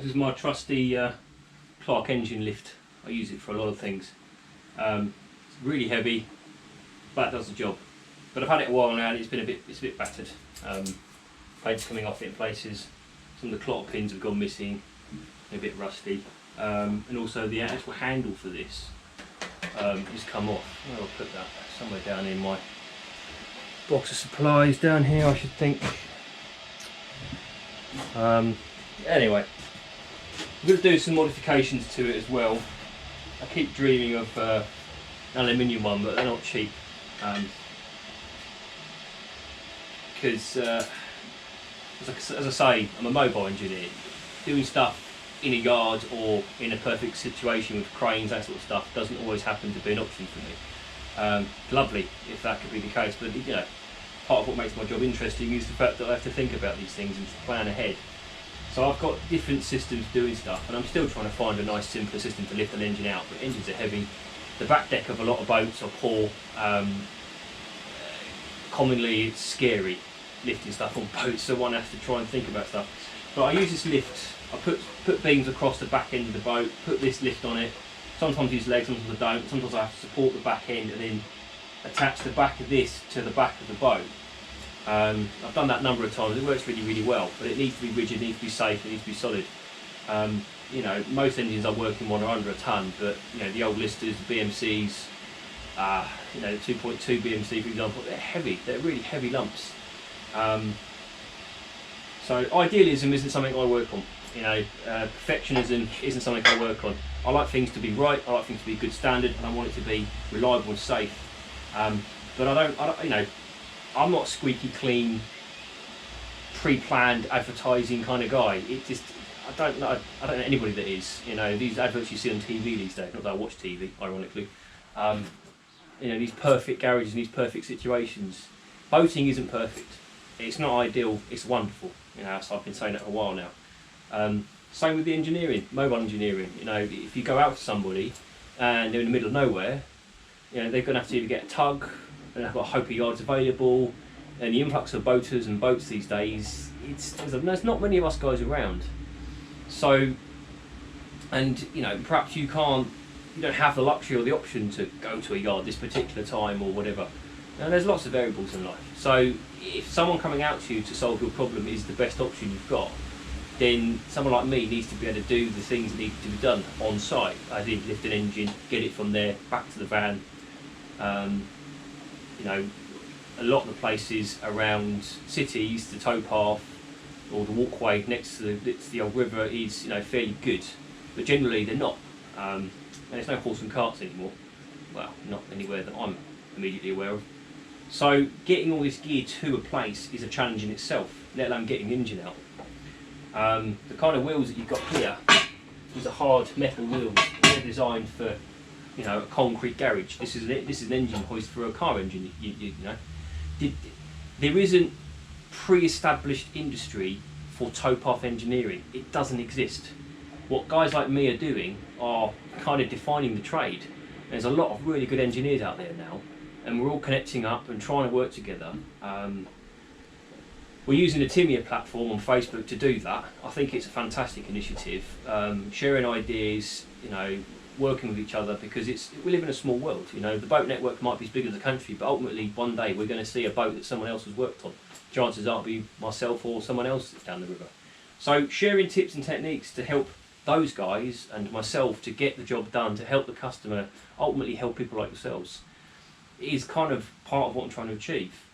This is my trusty Clark engine lift. I use it for a lot of things. It's really heavy, but it does the job. But I've had it a while now and it's a bit battered. Paint's coming off it in places. Some of the clock pins have gone missing, a bit rusty. And also the actual handle for this has come off. Where I'll put that? Somewhere down in my box of supplies down here, I should think. Anyway, I'm going to do some modifications to it as well. I keep dreaming of an aluminium one, but they're not cheap. Because, as I say, I'm a mobile engineer. Doing stuff in a yard or in a perfect situation with cranes, that sort of stuff, doesn't always happen to be an option for me. Lovely if that could be the case, but you know, part of what makes my job interesting is the fact that I have to think about these things and to plan ahead. So I've got different systems doing stuff, and I'm still trying to find a nice simpler system to lift an engine out, but engines are heavy. The back deck of a lot of boats are poor. Commonly it's scary lifting stuff on boats, so one has to try and think about stuff. But I use this lift. I put beams across the back end of the boat, put this lift on it. Sometimes use legs, sometimes I don't. Sometimes I have to support the back end and then attach the back of this to the back of the boat. I've done that a number of times. It works really, really well, but it needs to be rigid, it needs to be safe, it needs to be solid. You know, most engines I'm working on are under a ton, but you know, the old listers, the BMCs, you know, the 2.2 BMC for example, they're heavy. They're really heavy lumps. So idealism isn't something I work on. You know, perfectionism isn't something I work on. I like things to be right. I like things to be good standard, and I want it to be reliable and safe. But I don't, you know, I'm not a squeaky clean, pre-planned advertising kind of guy. It just, I don't know anybody that is. You know, these adverts you see on TV these days. Not that I watch TV, ironically. You know, these perfect garages and these perfect situations. Boating isn't perfect. It's not ideal. It's wonderful. You know, so I've been saying that for a while now. Same with the engineering, mobile engineering. You know, if you go out to somebody and they're in the middle of nowhere, you know, they're going to have to either get a tug, and they've got a hope of yards available, and the influx of boaters and boats these days, there's not many of us guys around. So, and you know, perhaps you don't have the luxury or the option to go to a yard this particular time or whatever. Now, there's lots of variables in life. So, if someone coming out to you to solve your problem is the best option you've got, then someone like me needs to be able to do the things that need to be done on site. I did lift an engine, get it from there back to the van. You know, a lot of the places around cities, the towpath or the walkway next to the old river is, you know, fairly good, but generally they're not. And there's no horse and carts anymore. Well, not anywhere that I'm immediately aware of. So getting all this gear to a place is a challenge in itself, let alone getting the engine out. The kind of wheels that you've got here, these are hard metal wheels. They're designed for, you know, a concrete garage. This is an engine hoist for a car engine. You know, there isn't pre-established industry for towpath engineering. It doesn't exist. What guys like me are doing are kind of defining the trade. There's a lot of really good engineers out there now, and we're all connecting up and trying to work together. We're using the Timia platform on Facebook to do that. I think it's a fantastic initiative. Sharing ideas, you know, working with each other, because we live in a small world. You know, the boat network might be as big as the country, but ultimately one day we're going to see a boat that someone else has worked on. Chances are it'll be myself or someone else that's down the river. So sharing tips and techniques to help those guys and myself to get the job done, to help the customer, ultimately help people like yourselves, is kind of part of what I'm trying to achieve.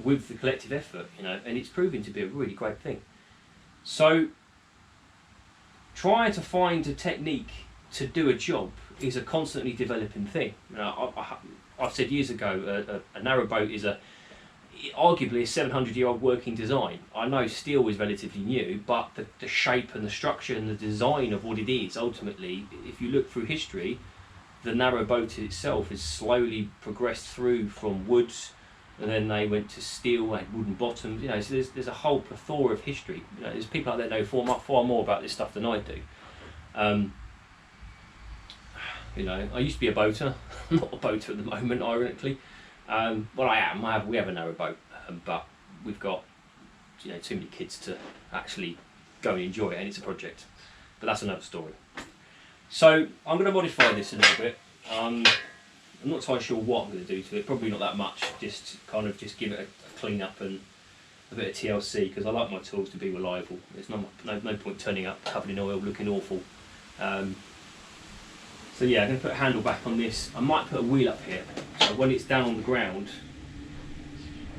With the collective effort, you know, and it's proving to be a really great thing. So trying to find a technique to do a job is a constantly developing thing. You know, I've said years ago, a narrowboat is arguably a 700-year-old working design. I know steel is relatively new, but the shape and the structure and the design of what it is, ultimately, if you look through history, the narrowboat itself has slowly progressed through from wood, and then they went to steel and wooden bottoms. You know, so there's a whole plethora of history. You know, there's people out there know far more about this stuff than I do. You know, I used to be a boater. I'm not a boater at the moment, ironically. Well, I am. We have a narrow boat, but we've got, you know, too many kids to actually go and enjoy it, and it's a project. But that's another story. So I'm going to modify this a little bit. I'm not entirely sure what I'm going to do to it. Probably not that much. Just kind of just give it a clean up and a bit of TLC, because I like my tools to be reliable. There's no point turning up covered in oil, looking awful. So yeah, I'm going to put a handle back on this. I might put a wheel up here, so when it's down on the ground,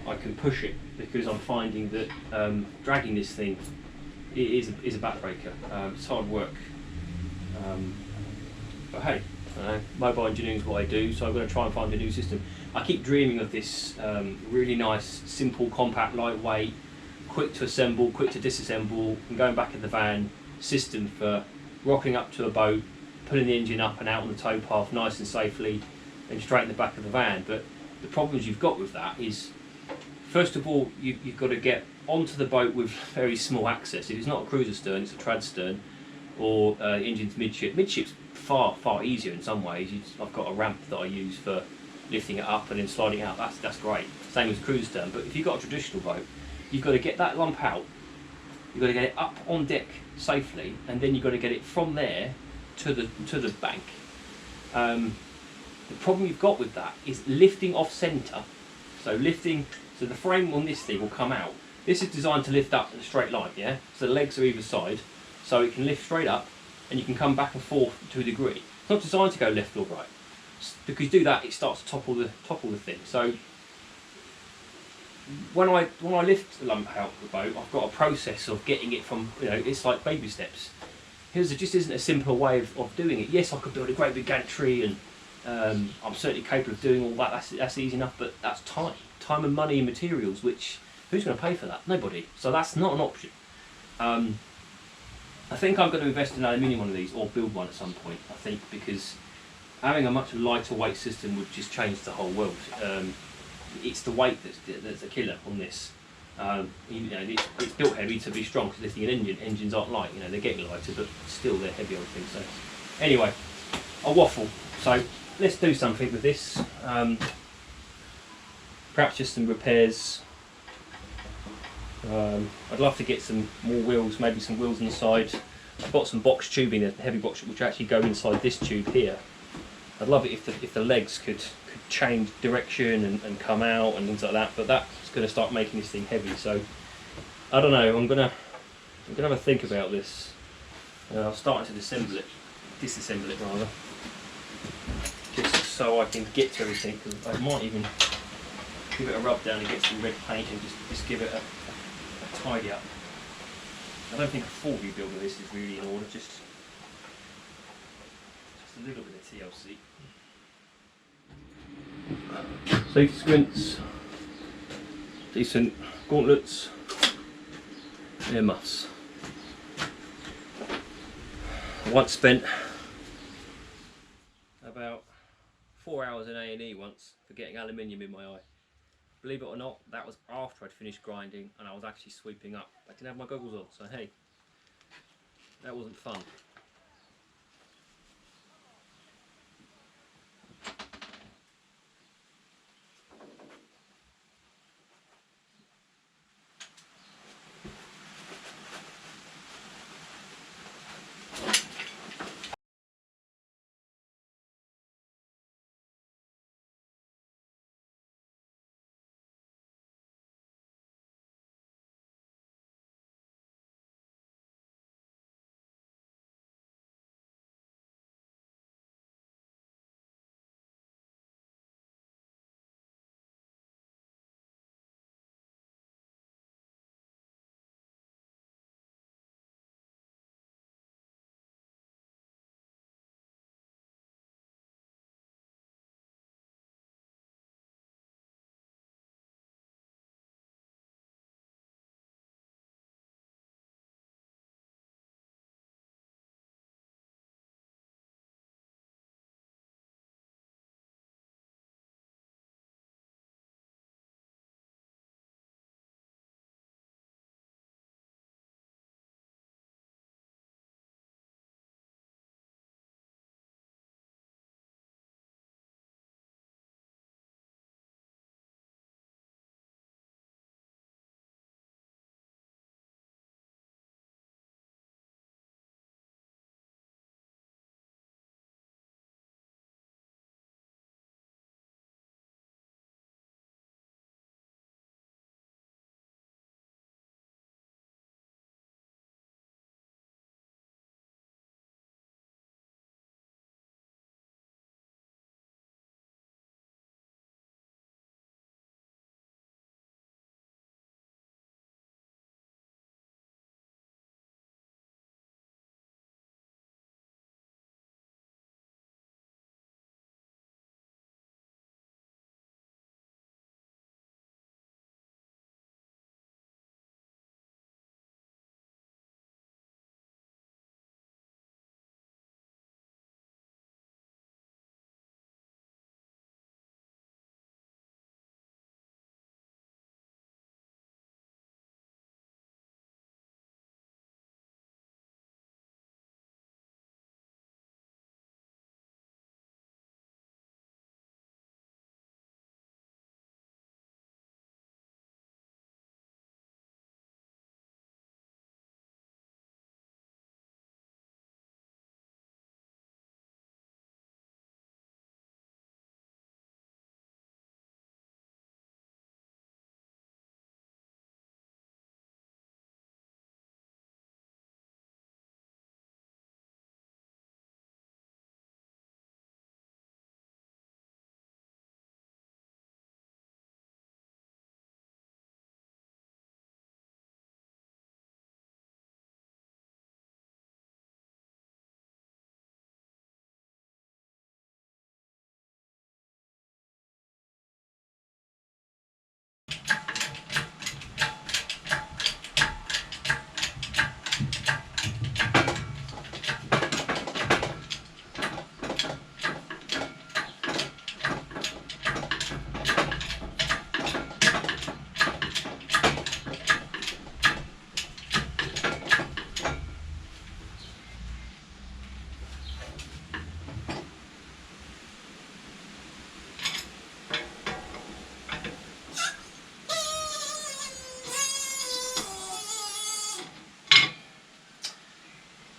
I can push it, because I'm finding that dragging this thing is a backbreaker. It's hard work. But hey, mobile engineering is what I do, so I'm going to try and find a new system. I keep dreaming of this really nice, simple, compact, lightweight, quick to assemble, quick to disassemble, and going back in the van system for rocking up to a boat, putting the engine up and out on the towpath nice and safely, and straight in the back of the van. But the problems you've got with that is, first of all, you've got to get onto the boat with very small access. If it's not a cruiser stern, it's a trad stern, or engine's midship. Midship's far easier in some ways. I've got a ramp that I use for lifting it up and then sliding it out. That's great. Same as cruiser stern. But if you've got a traditional boat, you've got to get that lump out. You've got to get it up on deck safely, and then you've got to get it from there to the bank. The problem you've got with that is lifting off centre. So the frame on this thing will come out. This is designed to lift up in a straight line, yeah? So the legs are either side, so it can lift straight up, and you can come back and forth to a degree. It's not designed to go left or right. Because you do that, it starts to topple the thing. So when I lift the lump out of the boat, I've got a process of getting it from, it's like baby steps. There just isn't a simpler way of doing it. Yes, I could build a great big gantry, and I'm certainly capable of doing all that. That's easy enough, but that's time and money and materials, which who's going to pay for that? Nobody. So that's not an option. I think I'm going to invest in an aluminium one of these, or build one at some point. I think, because having a much lighter weight system would just change the whole world. It's the weight that's a killer on this. It's built heavy to be strong, because lifting an engine, engines aren't light. They're getting lighter, but still they're heavy old things. So anyway, a waffle. So let's do something with this. Perhaps just some repairs. I'd love to get some more wheels, maybe some wheels on the side. I've got some box tubing, the heavy box, which actually go inside this tube here. I'd love it if the legs could change direction and come out and things like that, but that's going to start making this thing heavy. So I don't know. I'm gonna have a think about this. I'm starting to disassemble it rather, just so I can get to everything. Because I might even give it a rub down and get some red paint and just give it a tidy up. I don't think a full rebuild of this is really in order. Just a little bit of TLC. Safety squints, decent gauntlets, ear muffs. I once spent about 4 hours in A&E once for getting aluminium in my eye. Believe it or not, that was after I'd finished grinding and I was actually sweeping up. I didn't have my goggles on, so hey, that wasn't fun.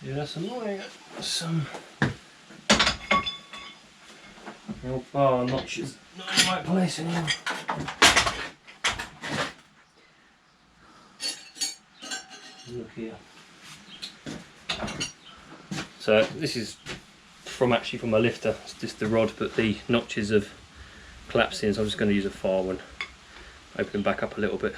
Yeah, that's annoying. Some old bar notches not in the right place anymore. Look here. So this is actually from my lifter. It's just the rod, but the notches have collapsed in, so I'm just going to use a file and open them back up a little bit.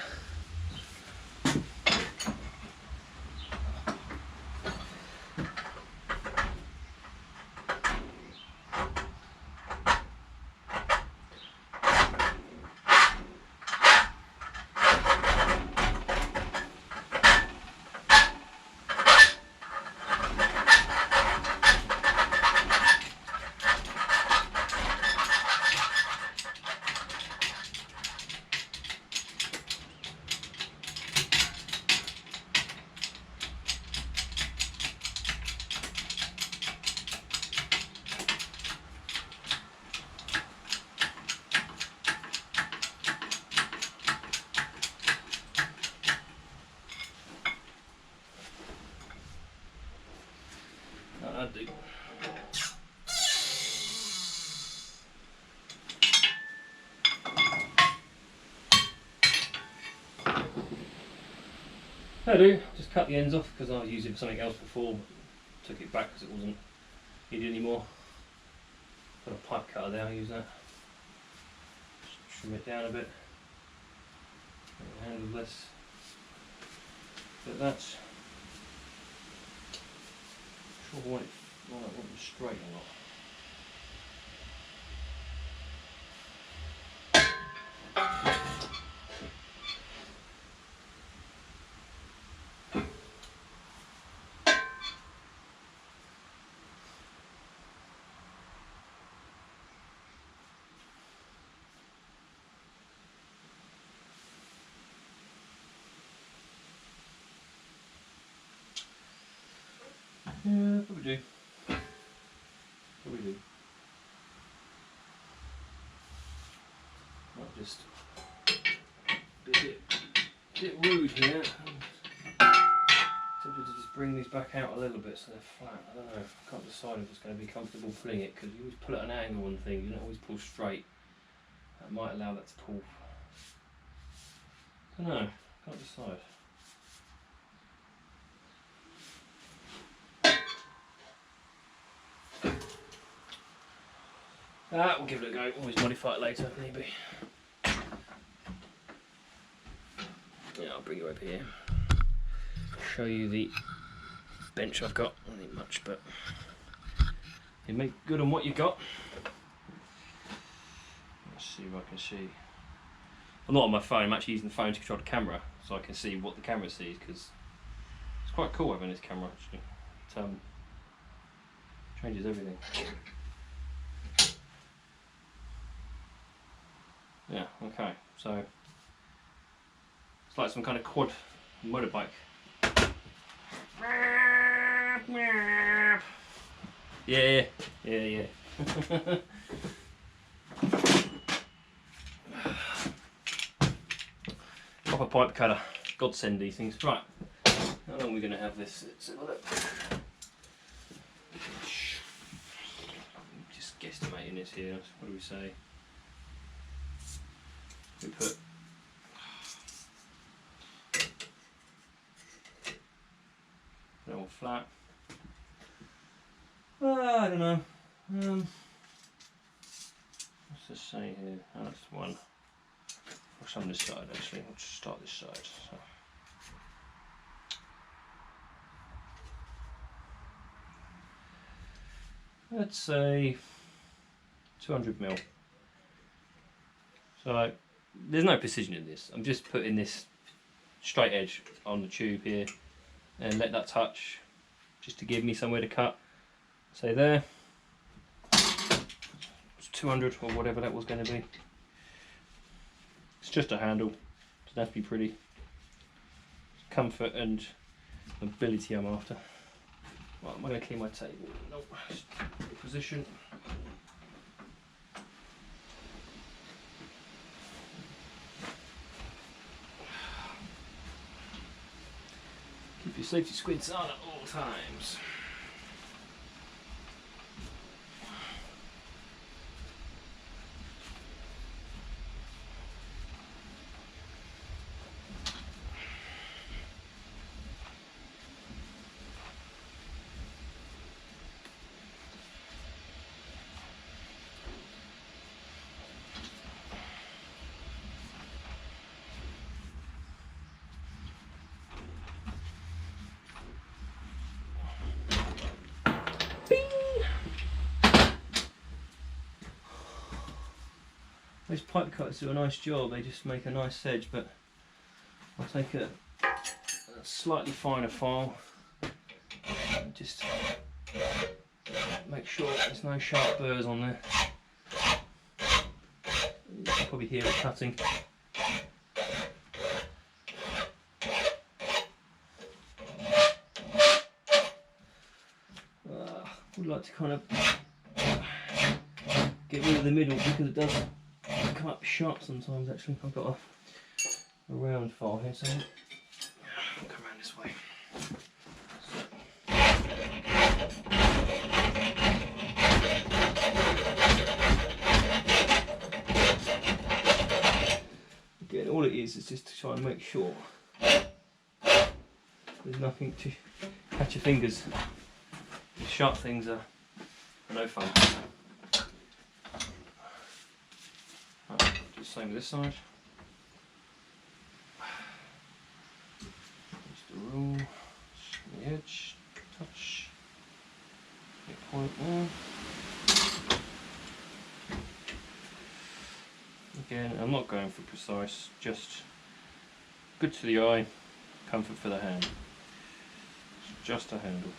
That'll do. That'll do. Just cut the ends off because I was using it for something else before, but took it back because it wasn't needed anymore. Got a pipe cutter there, I'll use that. Just trim it down a bit. Handle this. But that's. Sure I want it straight or not. Yeah, probably do. Probably do. Might just be a bit rude here. Tempted to just bring these back out a little bit so they're flat. I don't know. I can't decide if it's going to be comfortable pulling it because you always pull at an angle on things. You don't always pull straight. That might allow that to pull. I don't know. Can't decide. We'll give it a go. Always modify it later if need be. Yeah, I'll bring you over here. Show you the bench I've got. Not need much, but you make good on what you got. Let's see if I can see. I'm not on my phone. I'm actually using the phone to control the camera, so I can see what the camera sees. Because it's quite cool having this camera. Actually, it changes everything. Yeah, okay, so it's like some kind of quad motorbike. Yeah. Proper pipe cutter, godsend these things. Right, how long are we going to have this? Let's have a look. Just guesstimating this here, what do we say? We put they're all flat. I don't know. What's this say here? Oh, that's one. What's on this side actually? We'll just start this side. So. Let's say 200mm. So there's no precision in this. I'm just putting this straight edge on the tube here and let that touch just to give me somewhere to cut. Say there. It's 200 or whatever that was going to be. It's just a handle. Doesn't have to be pretty. Comfort and mobility I'm after. Right, am I going to clean my table? Nope. Position. Keep your safety squids on at all times. Those pipe cutters do a nice job, they just make a nice edge, but I'll take a slightly finer file and just make sure there's no sharp burrs on there. You can probably hear it cutting. Would like to kind of get rid of the middle because it does come up sharp sometimes. Actually, I've got a round file here, so I'll come around this way. Again, all it is just to try and make sure there's nothing to catch your fingers. The sharp things are no fun. Right, do the same with this side. Just a rule, the edge, touch, point there. Again, I'm not going for precise, just good to the eye, comfort for the hand. It's just a handle.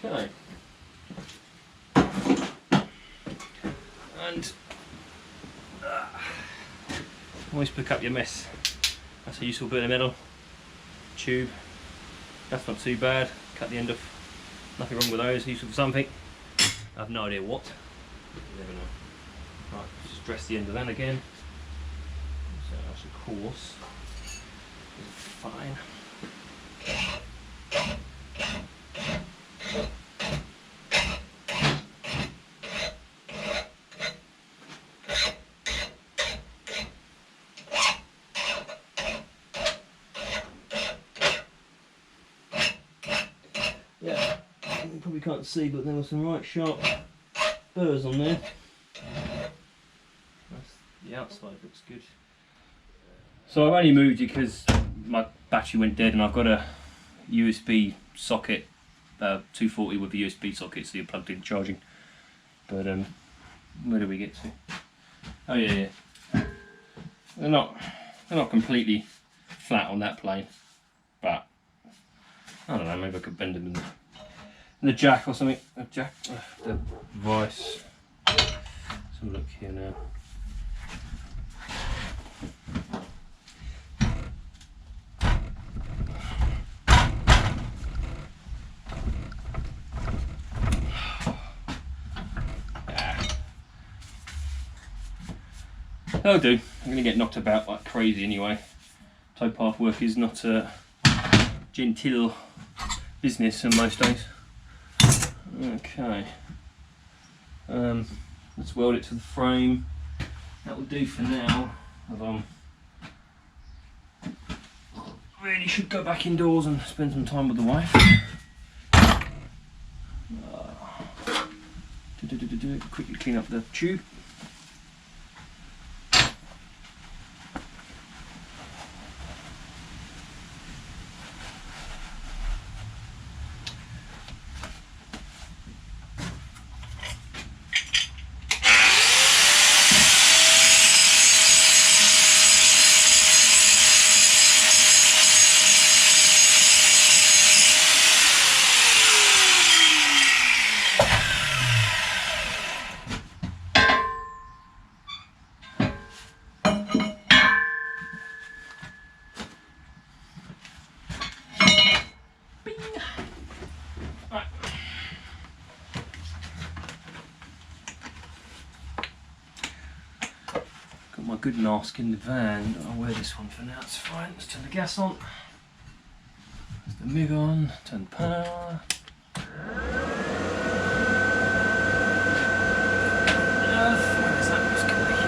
Okay, and always pick up your mess. That's a useful bit of metal. Tube, that's not too bad. Cut the end off. Nothing wrong with those. Useful for something. I have no idea what. You never know. Right, just dress the end of that again. So that's of course fine. Yeah, you probably can't see, but there were some right sharp burrs on there. The outside looks good. So I've only moved it because my battery went dead and I've got a USB socket, 240 with a USB socket, so you're plugged in charging. But where do we get to? Oh yeah. They're not completely flat on that plane, but I don't know, maybe I could bend them in the jack or something. The jack, the vice. Let's have a look here now. That'll do. I'm going to get knocked about like crazy anyway. Towpath work is not a genteel business on most days. Okay. Let's weld it to the frame. That will do for now. Really should go back indoors and spend some time with the wife. Quickly clean up the tube. My good mask in the van. I'll wear this one for now, it's fine. Let's turn the gas on. the MIG on, turn the power. Where's that muscular here?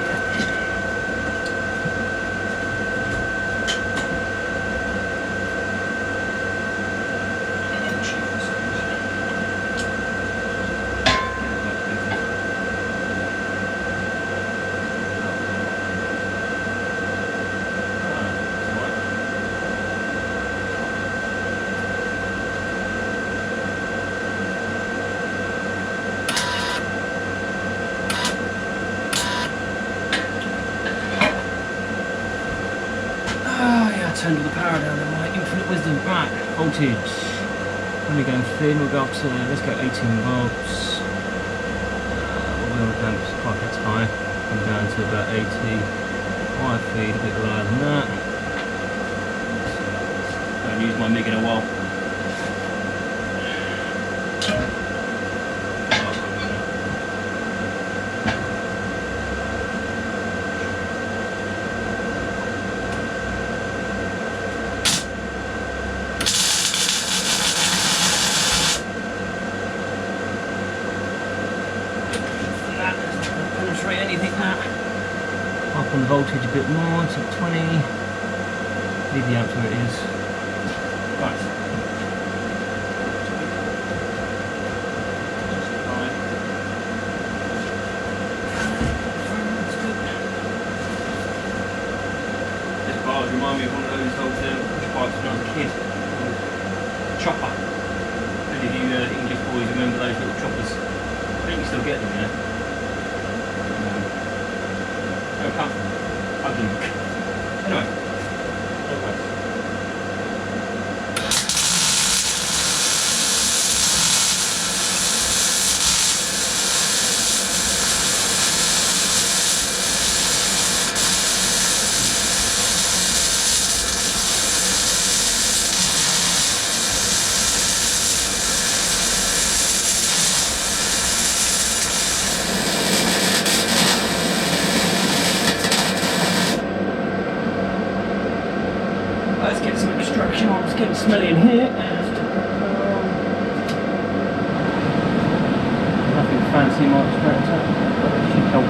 Turned all the power down in my infinite wisdom. Right, voltage. When we go thin, we'll go up to, let's go 18 volts. We'll go down quite a bit higher. Come down to about 80. Wire feed a bit lower than that. I haven't used my MIG in a while. Anything that up on the voltage a bit more to 20, leave the amp where it is. Right. This bar reminds me of one of those old push bikes when I was a kid. Chopper. Any of you English boys remember those little choppers? I think you still get them, yeah? Anyway. Let's get some extraction on, it's getting smelly in here. Nothing fancy in my extractor, but it should help.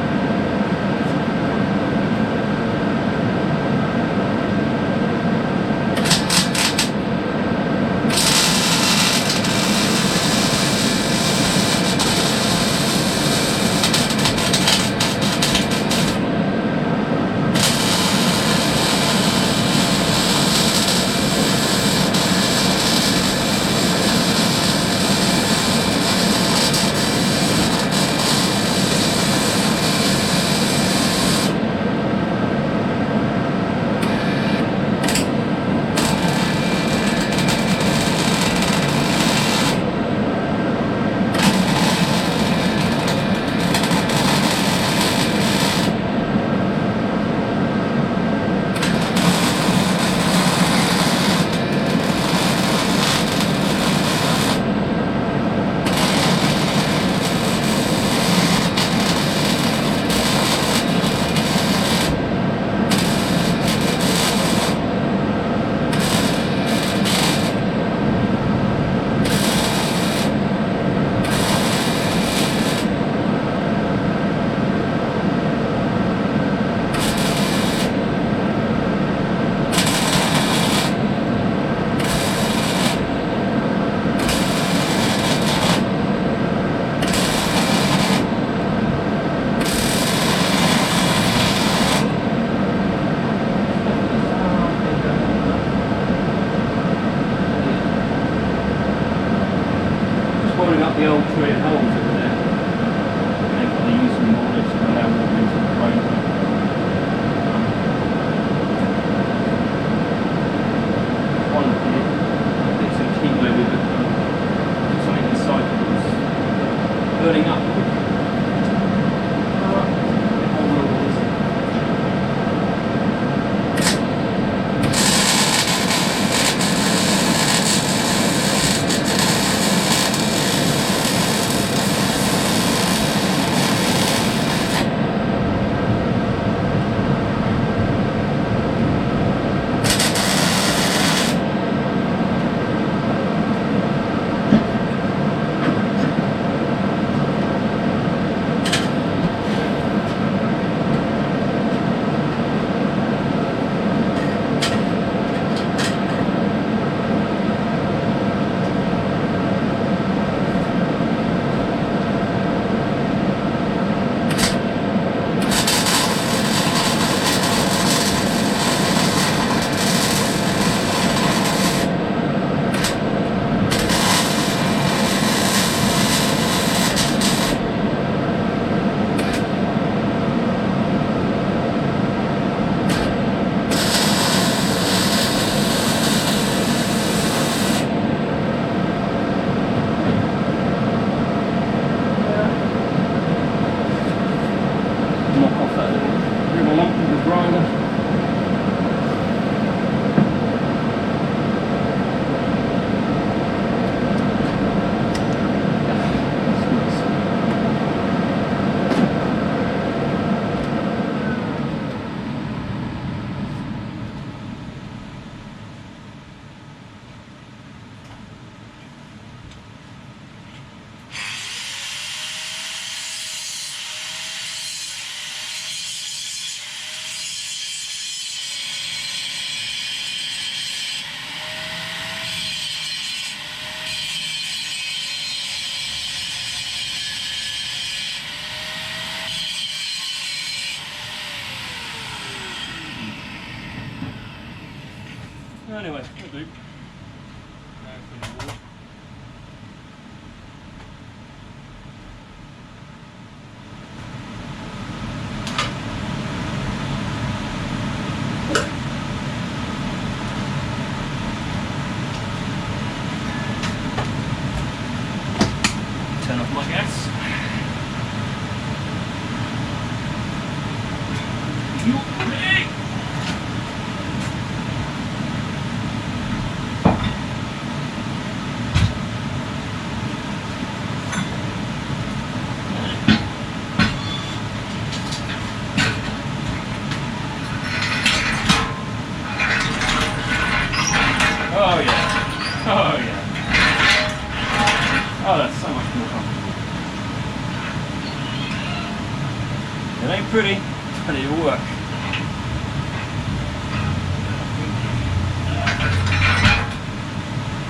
Up the old threaded holes over there. They've got to use some more to allow water into the frame. One here, there's some kilo with it. Something inside that was burning up. Anyway, we'll do. Turn off my gas. Oh yeah. Oh yeah. Oh, that's so much more comfortable. It ain't pretty, but it'll work.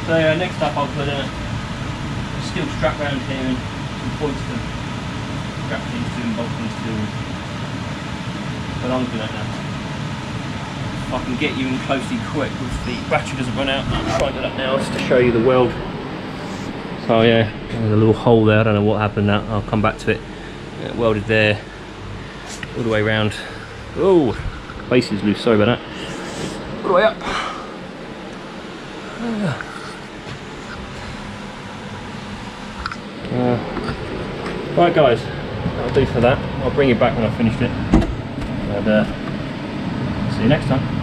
So next up I'll put a steel strap around here and some points to strap things to and bolt things to. But I'm doing that now. If I can get you in closely quick if the battery doesn't run out, I'll try that up now just to show you the weld. So yeah, there's a little hole there, I don't know what happened now, I'll come back to it. Welded there, all the way around. Oh, base is loose, sorry about that. All the way up. Right guys, that'll do for that. I'll bring you back when I've finished it. And see you next time.